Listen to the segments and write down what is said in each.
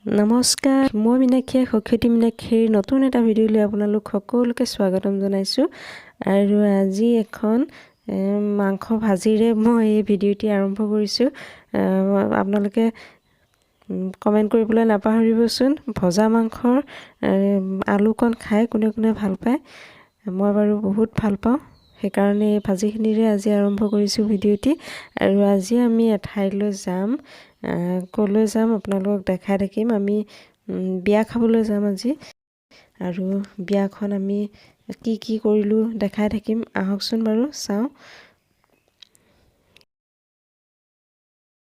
নমস্কাৰ, মই মীনাক্ষী সখীয়তী মীনাক্ষীৰ নতুন এটা ভিডিঅ' লৈ আপোনালোক সকলোকে স্বাগতম জনাইছোঁ। আৰু আজি এখন মাংস ভাজিৰে মই এই ভিডিঅ'টি আৰম্ভ কৰিছোঁ। আপোনালোকে কমেণ্ট কৰিবলৈ নাপাহৰিবচোন। ভজা মাংসৰ আলুকণ খাই কোনে কোনে ভাল পায়। মই বাৰু বহুত ভাল পাওঁ, সেইকাৰণে এই ভাজিখিনিৰে আজি আৰম্ভ কৰিছোঁ ভিডিঅ'টি। আৰু আজি আমি এঠাইলৈ যাম। ক'লৈ যাম আপোনালোকক দেখাই থাকিম। আমি বিয়া খাবলৈ যাম আজি, আৰু বিয়াখন আমি কি কৰিলোঁ দেখাই থাকিম। আহকচোন বাৰু চাওঁ।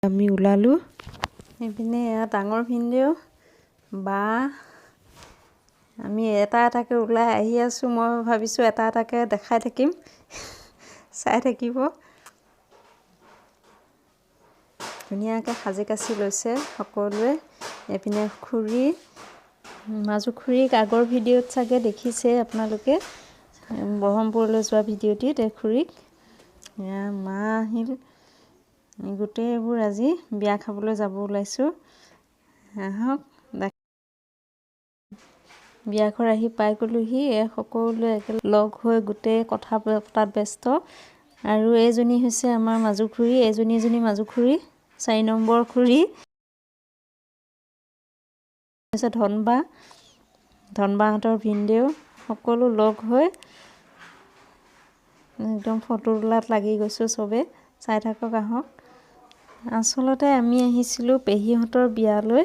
আমি ওলালোঁ। এইপিনে এয়া ডাঙৰ ভিনদেউ বা আমি এটা এটাকৈ ওলাই আহি আছোঁ। মই ভাবিছোঁ এটা এটাকৈ দেখাই থাকিম, চাই থাকিব। ধুনীয়াকৈ সাজি কাচি লৈছে সকলোৱে। এইপিনে খুৰী, মাজু খুৰীক আগৰ ভিডিঅ'ত চাগে দেখিছে আপোনালোকে, ব্ৰহ্মপুৰলৈ যোৱা ভিডিঅ'টিত। এই খুৰীক মা আহিল। গোটেইবোৰ আজি বিয়া খাবলৈ যাব ওলাইছোঁ। আহক, বিয়াঘৰ আহি পাই গ'লোহি। সকলোৱে একেলগে লগ হৈ গোটেই কথা পতাত ব্যস্ত। আৰু এইজনী হৈছে আমাৰ মাজু খুৰী, এজনী মাজু খুৰী, 4 নম্বৰ খুৰী হৈছে ধনবাহঁতৰ ভিনদেউ। সকলো লগ হৈ একদম ফটো তোলাত লাগি গৈছোঁ চবে। চাই থাকক, আহক। আচলতে আমি আহিছিলোঁ পেহীহঁতৰ বিয়ালৈ।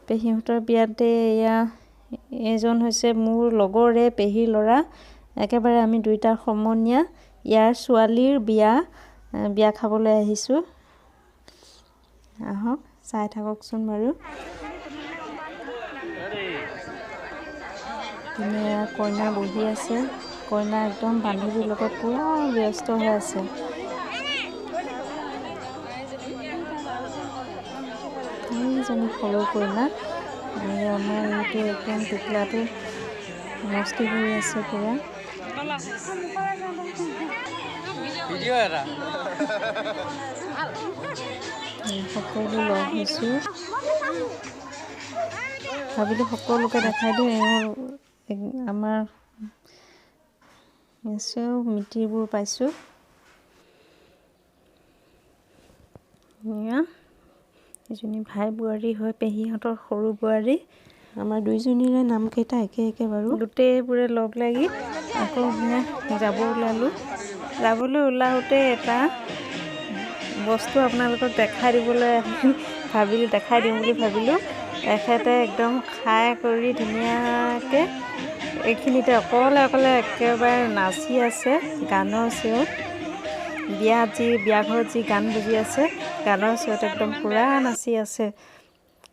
পেহীহঁতৰ বিয়াতে এইজন হৈছে মোৰ লগৰে পেহীৰ ল'ৰা। একেবাৰে আমি দুইটাৰ সমনীয়া। ইয়াৰ ছোৱালীৰ বিয়া খাবলৈ আহিছোঁ। আহক, চাই থাককচোন বাৰু। কইনা বহি আছে। কইনা একদম বান্ধৱীৰ লগত পূৰা ব্যস্ত হৈ আছে। এইজনী সৰু কইনা, আৰু আমাৰ এইটো একদম টিকলাটো মস্তি হৈ আছে পূৰা। সকলো লগ হৈছোঁ। ভাবিলোঁ সকলোকে দেখাই দিওঁ। আমাৰ মিতিৰবোৰ পাইছোঁ। এজনী ভাই বোৱাৰী হয়, পেহীহঁতৰ সৰু বোৱাৰী। আমাৰ দুইজনীৰে নামকেইটা একে বাৰু। গোটেইবোৰে লগ লাগি আকৌ যাব ওলালোঁ। যাবলৈ ওলাওঁতে এটা বস্তু আপোনালোকক দেখাই দিওঁ বুলি ভাবিলোঁ। তেখেতে একদম খাই কৰি ধুনীয়াকৈ এইখিনিতে অকলে একেবাৰে নাচি আছে গানৰ চেওত। বিয়াঘৰত যি গান বাজি আছে, গানৰ চেওত একদম পূৰা নাচি আছে।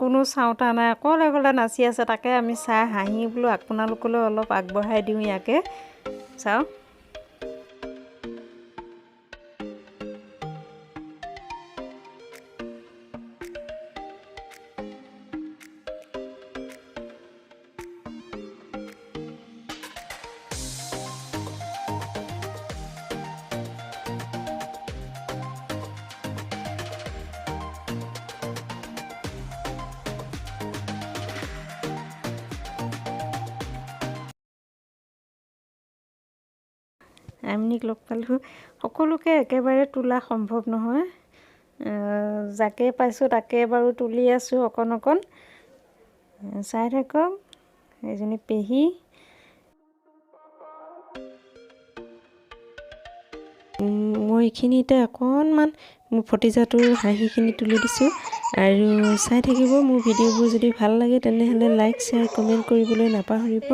কোনো চাওঁতা নাই, অকলে নাচি আছে। তাকে আমি চাই হাঁহি বোলো আপোনালোকলৈ অলপ আগবঢ়াই দিওঁ ইয়াকে। চাওক। আইমণিক লগ পালোঁ। সকলোকে একেবাৰে তোলা সম্ভৱ নহয়। যাকে পাইছোঁ তাকে বাৰু তুলি আছোঁ অকণ। চাই থাকক। এইজনী পেহী। মই এইখিনিতে অকণমান মোৰ ভতিজাটোৰ হাঁহিখিনি তুলি দিছোঁ। আৰু চাই থাকিব। মোৰ ভিডিঅ'বোৰ যদি ভাল লাগে তেনেহ'লে লাইক, শ্বেয়াৰ, কমেণ্ট কৰিবলৈ নাপাহৰিব।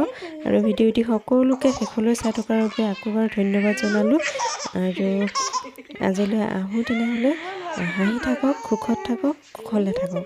আৰু ভিডিঅ'টি সকলোকে শেষলৈ চাই থকাৰ বাবে আকৌ এবাৰ ধন্যবাদ জনালোঁ। আৰু আজিলৈ আহোঁ তেনেহ'লে। হাঁহি থাকক, সুখত থাকক, কুশলে থাকক।